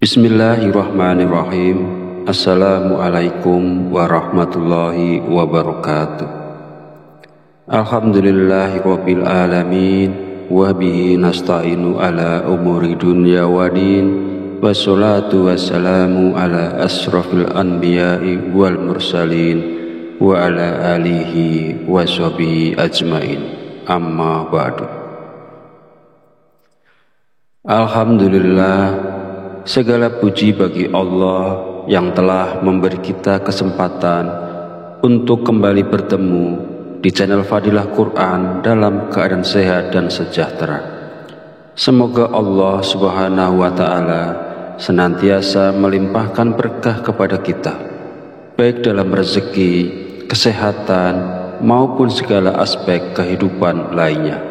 Bismillahirrahmanirrahim. Assalamualaikum warahmatullahi wabarakatuh. Alhamdulillahirabbil alamin wa bihi nasta'inu ala umuri dunya waddin. Wassalatu wassalamu ala asrafil anbiya'i wal mursalin wa ala alihi wa sahbihi ajmain. Amma ba'du. Alhamdulillah, segala puji bagi Allah yang telah memberi kita kesempatan untuk kembali bertemu di channel Fadilah Quran dalam keadaan sehat dan sejahtera. Semoga Allah Subhanahu wa Ta'ala senantiasa melimpahkan berkah kepada kita, baik dalam rezeki, kesehatan, maupun segala aspek kehidupan lainnya.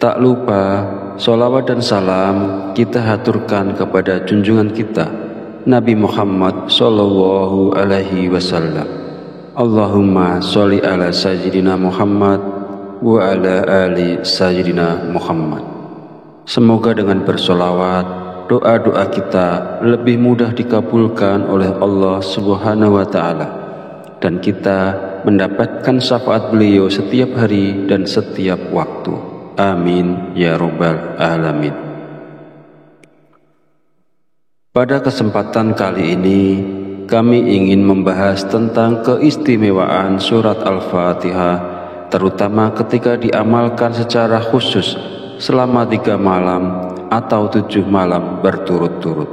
Tak lupa, sholawat dan salam kita haturkan kepada junjungan kita, Nabi Muhammad Sallallahu Alaihi Wasallam. Allahumma sholli ala Sayyidina Muhammad wa ala ali Sayyidina Muhammad. Semoga dengan bersolawat, doa-doa kita lebih mudah dikabulkan oleh Allah Subhanahu wa Ta'ala, dan kita mendapatkan syafaat beliau setiap hari dan setiap waktu. Amin ya Rabbal Alamin. Pada kesempatan kali ini, kami ingin membahas tentang keistimewaan surat Al-Fatihah, terutama ketika diamalkan secara khusus selama 3 malam atau 7 malam berturut-turut.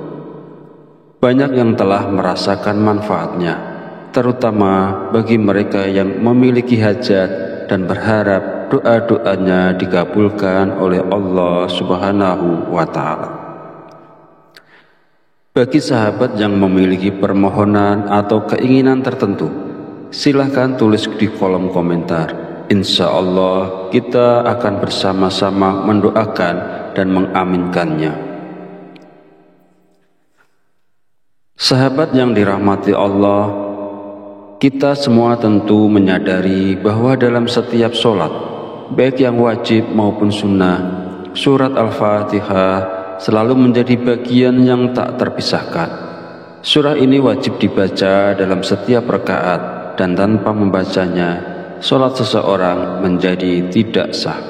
Banyak yang telah merasakan manfaatnya, terutama bagi mereka yang memiliki hajat dan berharap doa-doanya dikabulkan oleh Allah Subhanahu wa Ta'ala. Bagi sahabat yang memiliki permohonan atau keinginan tertentu, silahkan tulis di kolom komentar. Insya Allah kita akan bersama-sama mendoakan dan mengaminkannya. Sahabat yang dirahmati Allah, kita semua tentu menyadari bahwa dalam setiap sholat, baik yang wajib maupun sunnah, surat Al-Fatihah selalu menjadi bagian yang tak terpisahkan. Surah ini wajib dibaca dalam setiap rakaat, dan tanpa membacanya, sholat seseorang menjadi tidak sah.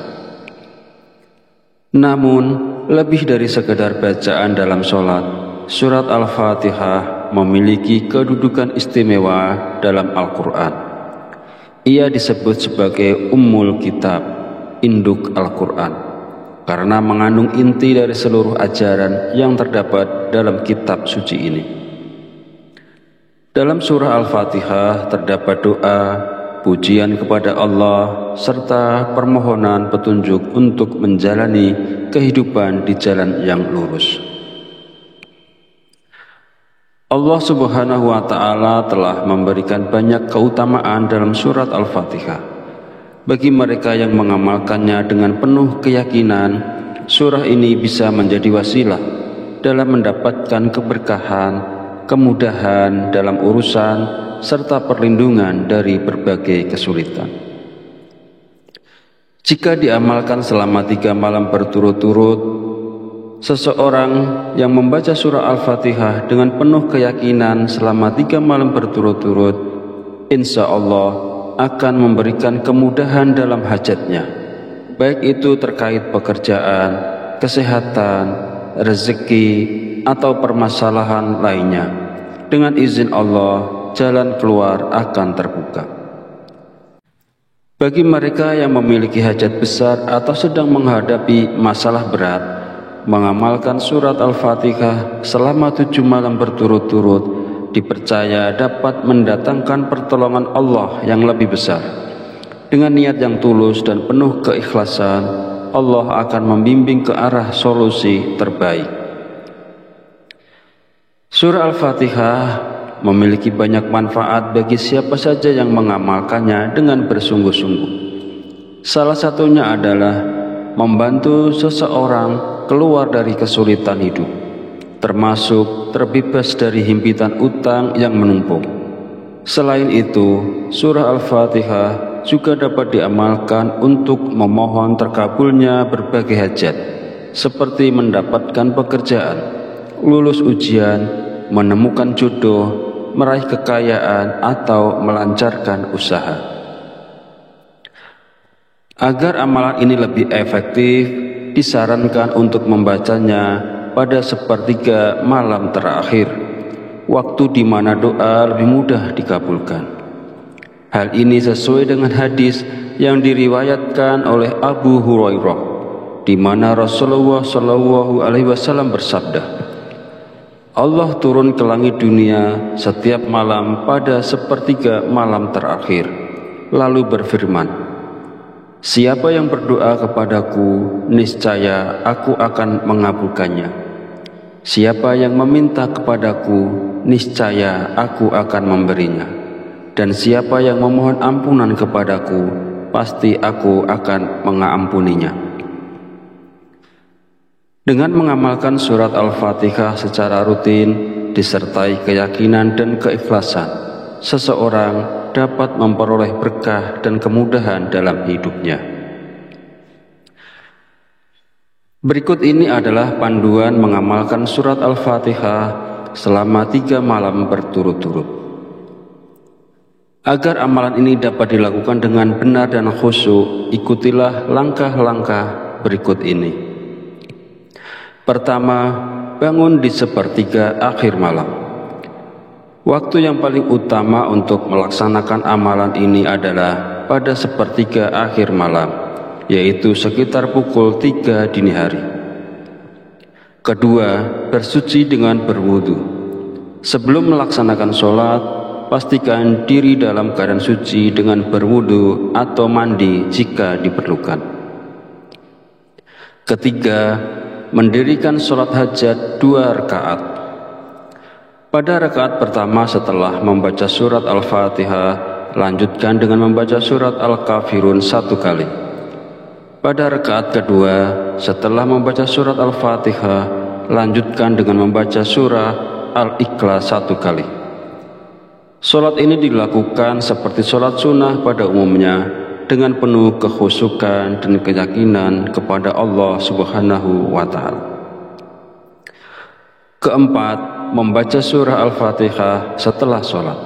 Namun, lebih dari sekedar bacaan dalam sholat, surat Al-Fatihah memiliki kedudukan istimewa dalam Al-Quran. Ia disebut sebagai Ummul Kitab, induk Al-Quran, karena mengandung inti dari seluruh ajaran yang terdapat dalam kitab suci ini. Dalam surah Al-Fatihah terdapat doa, pujian kepada Allah, serta permohonan petunjuk untuk menjalani kehidupan di jalan yang lurus. Allah Subhanahu wa Ta'ala telah memberikan banyak keutamaan dalam surat Al-Fatihah. Bagi mereka yang mengamalkannya dengan penuh keyakinan, surah ini bisa menjadi wasilah dalam mendapatkan keberkahan, kemudahan dalam urusan, serta perlindungan dari berbagai kesulitan. Jika diamalkan selama 3 malam berturut-turut, seseorang yang membaca surah Al-Fatihah dengan penuh keyakinan selama 3 malam berturut-turut, insya Allah akan memberikan kemudahan dalam hajatnya, baik itu terkait pekerjaan, kesehatan, rezeki, atau permasalahan lainnya. Dengan izin Allah, jalan keluar akan terbuka. Bagi mereka yang memiliki hajat besar atau sedang menghadapi masalah berat, mengamalkan surat Al-Fatihah selama 7 malam berturut-turut dipercaya dapat mendatangkan pertolongan Allah yang lebih besar. Dengan niat yang tulus dan penuh keikhlasan, Allah akan membimbing ke arah solusi terbaik. Surah Al-Fatihah memiliki banyak manfaat bagi siapa saja yang mengamalkannya dengan bersungguh-sungguh. Salah satunya adalah membantu seseorang keluar dari kesulitan hidup, termasuk terbebas dari himpitan utang yang menumpuk. Selain itu, surah Al-Fatihah juga dapat diamalkan untuk memohon terkabulnya berbagai hajat, seperti mendapatkan pekerjaan, lulus ujian, menemukan jodoh, meraih kekayaan, atau melancarkan usaha. Agar amalan ini lebih efektif, disarankan untuk membacanya pada sepertiga malam terakhir, waktu di mana doa lebih mudah dikabulkan. Hal ini sesuai dengan hadis yang diriwayatkan oleh Abu Hurairah, di mana Rasulullah SAW bersabda, Allah turun ke langit dunia setiap malam pada sepertiga malam terakhir, lalu berfirman, siapa yang berdoa kepadaku, niscaya aku akan mengabulkannya. Siapa yang meminta kepadaku, niscaya aku akan memberinya. Dan siapa yang memohon ampunan kepadaku, pasti aku akan mengampuninya. Dengan mengamalkan surat Al-Fatihah secara rutin, disertai keyakinan dan keikhlasan, seseorang dapat memperoleh berkah dan kemudahan dalam hidupnya. Berikut ini adalah panduan mengamalkan surat Al-Fatihah selama 3 malam berturut-turut. Agar amalan ini dapat dilakukan dengan benar dan khusyuk, ikutilah langkah-langkah berikut ini. Pertama, bangun di sepertiga akhir malam. Waktu yang paling utama untuk melaksanakan amalan ini adalah pada sepertiga akhir malam, yaitu sekitar pukul 3 dini hari. Kedua, bersuci dengan berwudu. Sebelum melaksanakan sholat, pastikan diri dalam keadaan suci dengan berwudu atau mandi jika diperlukan. Ketiga, mendirikan sholat hajat 2 rakaat. Pada rakaat pertama setelah membaca surat Al-Fatihah, lanjutkan dengan membaca surat Al-Kafirun 1 kali. Pada rakaat kedua setelah membaca surat Al-Fatihah, lanjutkan dengan membaca surah Al-Ikhlas 1 kali. Sholat ini dilakukan seperti sholat sunnah pada umumnya, dengan penuh kekhusyukan dan keyakinan kepada Allah Subhanahu wa Ta'ala. Keempat, membaca surah Al-Fatihah setelah sholat.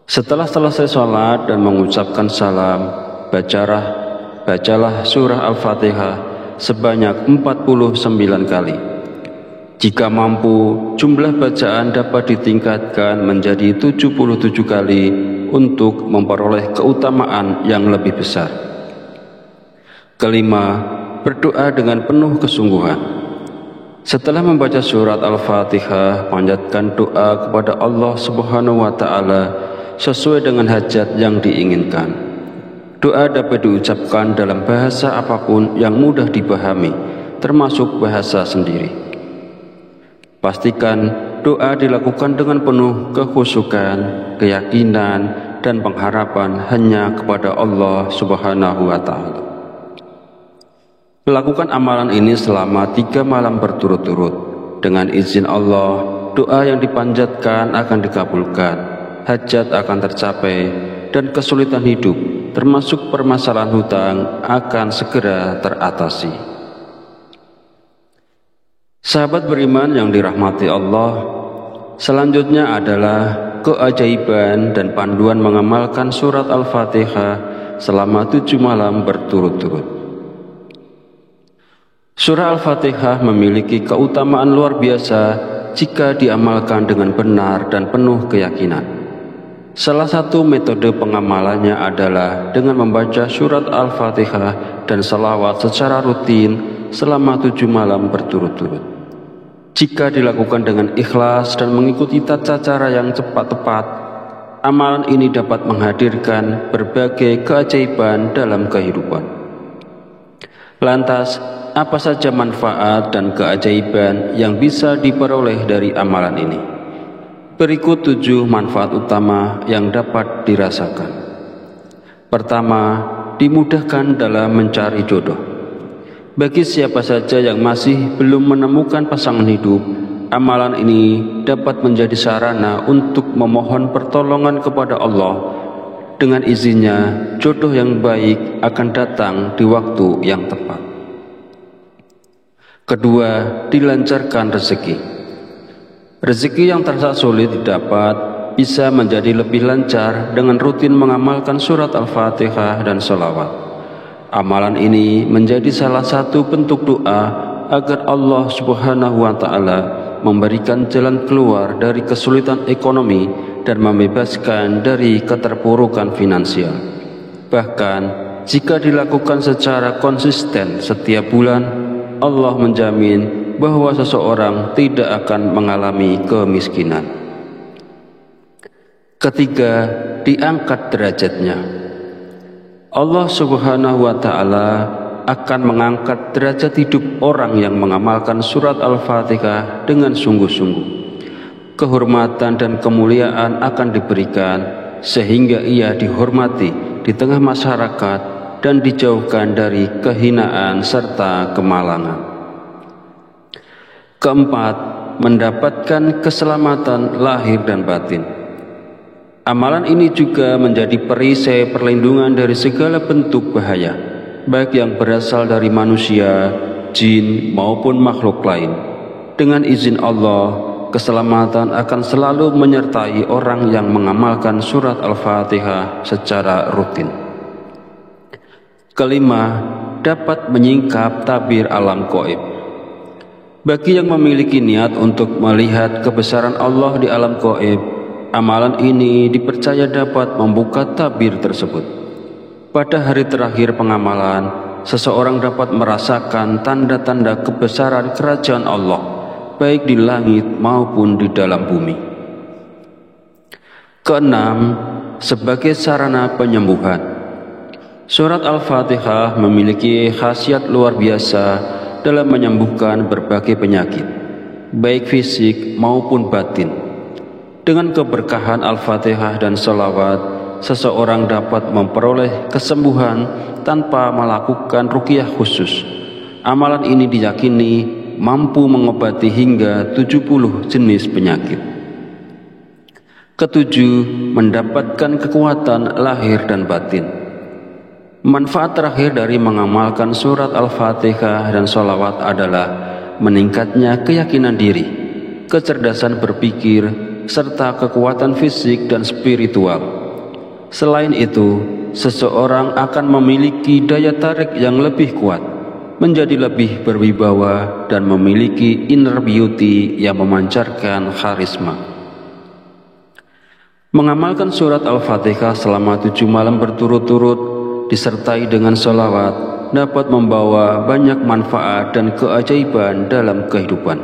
Setelah selesai sholat dan mengucapkan salam, bacalah surah Al-Fatihah sebanyak 49 kali. Jika mampu, jumlah bacaan dapat ditingkatkan menjadi 77 kali untuk memperoleh keutamaan yang lebih besar. Kelima, berdoa dengan penuh kesungguhan. Setelah membaca surat Al-Fatihah, panjatkan doa kepada Allah Subhanahu wa Ta'ala sesuai dengan hajat yang diinginkan. Doa dapat diucapkan dalam bahasa apapun yang mudah dipahami, termasuk bahasa sendiri. Pastikan doa dilakukan dengan penuh kekhusyukan, keyakinan, dan pengharapan hanya kepada Allah Subhanahu wa Ta'ala. Lakukan amalan ini selama 3 malam berturut-turut. Dengan izin Allah, doa yang dipanjatkan akan dikabulkan, hajat akan tercapai, dan kesulitan hidup, termasuk permasalahan hutang, akan segera teratasi. Sahabat beriman yang dirahmati Allah, selanjutnya adalah keajaiban dan panduan mengamalkan surat Al-Fatihah selama 7 malam berturut-turut. Surah Al-Fatihah memiliki keutamaan luar biasa jika diamalkan dengan benar dan penuh keyakinan. Salah satu metode pengamalannya adalah dengan membaca surat Al-Fatihah dan salawat secara rutin selama 7 malam berturut-turut. Jika dilakukan dengan ikhlas dan mengikuti tata cara yang tepat, amalan ini dapat menghadirkan berbagai keajaiban dalam kehidupan. Lantas, apa saja manfaat dan keajaiban yang bisa diperoleh dari amalan ini? Berikut 7 manfaat utama yang dapat dirasakan. Pertama, dimudahkan dalam mencari jodoh. Bagi siapa saja yang masih belum menemukan pasangan hidup, amalan ini dapat menjadi sarana untuk memohon pertolongan kepada Allah. Dengan izinnya, jodoh yang baik akan datang di waktu yang tepat. Kedua, dilancarkan rezeki. Rezeki yang terasa sulit didapat bisa menjadi lebih lancar dengan rutin mengamalkan surat Al-Fatihah dan sholawat. Amalan ini menjadi salah satu bentuk doa agar Allah Subhanahu wa Ta'ala memberikan jalan keluar dari kesulitan ekonomi dan membebaskan dari keterpurukan finansial. Bahkan, jika dilakukan secara konsisten setiap bulan, Allah menjamin bahwa seseorang tidak akan mengalami kemiskinan. Ketiga, diangkat derajatnya. Allah Subhanahu wa Ta'ala akan mengangkat derajat hidup orang yang mengamalkan surat Al-Fatihah dengan sungguh-sungguh. Kehormatan dan kemuliaan akan diberikan sehingga ia dihormati di tengah masyarakat dan dijauhkan dari kehinaan serta kemalangan. Keempat, mendapatkan keselamatan lahir dan batin. Amalan ini juga menjadi perisai perlindungan dari segala bentuk bahaya, baik yang berasal dari manusia, jin, maupun makhluk lain. Dengan izin Allah, keselamatan akan selalu menyertai orang yang mengamalkan surat Al-Fatihah secara rutin. Kelima, dapat menyingkap tabir alam gaib. Bagi yang memiliki niat untuk melihat kebesaran Allah di alam gaib, amalan ini dipercaya dapat membuka tabir tersebut. Pada hari terakhir pengamalan, seseorang dapat merasakan tanda-tanda kebesaran kerajaan Allah, baik di langit maupun di dalam bumi. Keenam, sebagai sarana penyembuhan. Surat Al-Fatihah memiliki khasiat luar biasa dalam menyembuhkan berbagai penyakit, baik fisik maupun batin. Dengan keberkahan Al-Fatihah dan sholawat, seseorang dapat memperoleh kesembuhan tanpa melakukan ruqyah khusus. Amalan ini diyakini mampu mengobati hingga 70 jenis penyakit. Ketujuh, mendapatkan kekuatan lahir dan batin. Manfaat terakhir dari mengamalkan surat Al-Fatihah dan sholawat adalah meningkatnya keyakinan diri, kecerdasan berpikir, serta kekuatan fisik dan spiritual. Selain itu, seseorang akan memiliki daya tarik yang lebih kuat, menjadi lebih berwibawa dan memiliki inner beauty yang memancarkan karisma. Mengamalkan surat Al-Fatihah selama 7 malam berturut-turut disertai dengan sholawat dapat membawa banyak manfaat dan keajaiban dalam kehidupan.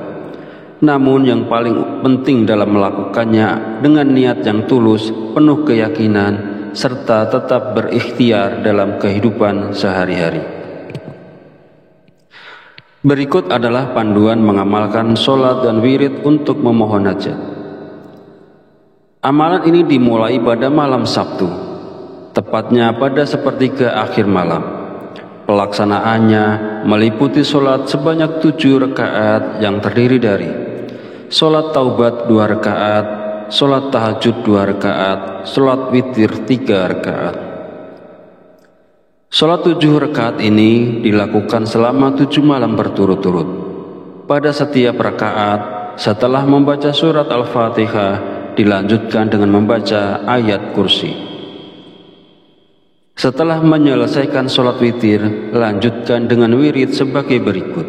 Namun yang paling penting dalam melakukannya dengan niat yang tulus, penuh keyakinan, serta tetap berikhtiar dalam kehidupan sehari-hari. Berikut adalah panduan mengamalkan sholat dan wirid untuk memohon hajat. Amalan ini dimulai pada malam Sabtu, tepatnya pada sepertiga akhir malam. Pelaksanaannya meliputi sholat sebanyak 7 rakaat yang terdiri dari sholat taubat 2 rakaat, sholat tahajud 2 rakaat, sholat witir 3 rakaat. Sholat 7 rakaat ini dilakukan selama 7 malam berturut-turut. Pada setiap rakaat, setelah membaca surat Al-Fatihah, dilanjutkan dengan membaca ayat kursi. Setelah menyelesaikan sholat witir, lanjutkan dengan wirid sebagai berikut.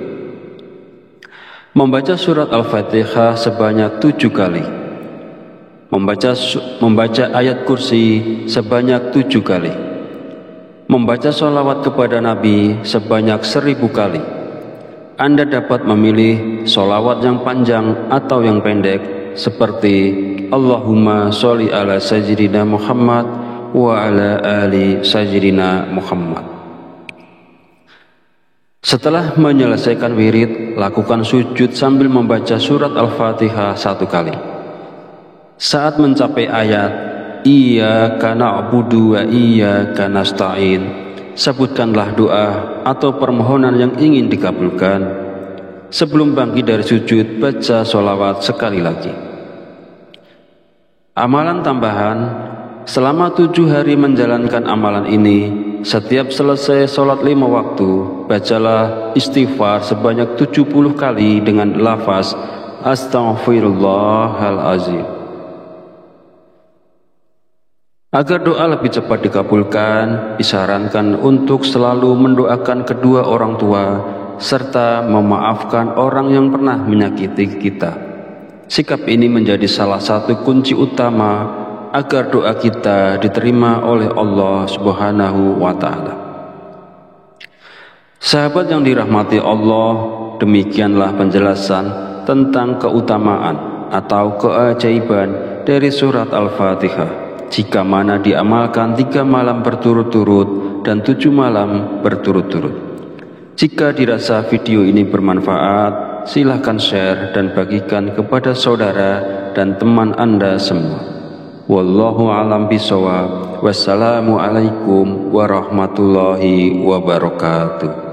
Membaca surat Al-Fatihah sebanyak 7 kali. Membaca ayat kursi sebanyak 7 kali. Membaca sholawat kepada Nabi sebanyak 1000 kali. Anda dapat memilih sholawat yang panjang atau yang pendek, seperti Allahumma sholli ala sayyidina Muhammad wa ala ali sayyidina Muhammad. Setelah menyelesaikan wirid, lakukan sujud sambil membaca surat Al-Fatihah 1 kali. Saat mencapai ayat Iyyaka na'budu wa iyyaka nasta'in, sebutkanlah doa atau permohonan yang ingin dikabulkan. Sebelum bangkit dari sujud, baca sholawat sekali lagi. Amalan tambahan, selama 7 hari menjalankan amalan ini, setiap selesai sholat 5 waktu, bacalah istighfar sebanyak 70 kali dengan lafaz Astaghfirullahalazim. Agar doa lebih cepat dikabulkan, disarankan untuk selalu mendoakan kedua orang tua serta memaafkan orang yang pernah menyakiti kita. Sikap ini menjadi salah satu kunci utama agar doa kita diterima oleh Allah Subhanahu wa Ta'ala. Sahabat yang dirahmati Allah, demikianlah penjelasan tentang keutamaan atau keajaiban dari surat Al-Fatihah, jika mana diamalkan 3 malam berturut-turut dan 7 malam berturut-turut. Jika dirasa video ini bermanfaat, silahkan share dan bagikan kepada saudara dan teman Anda semua. Wallahu a'lam bishawab. Wassalamualaikum warahmatullahi wabarakatuh.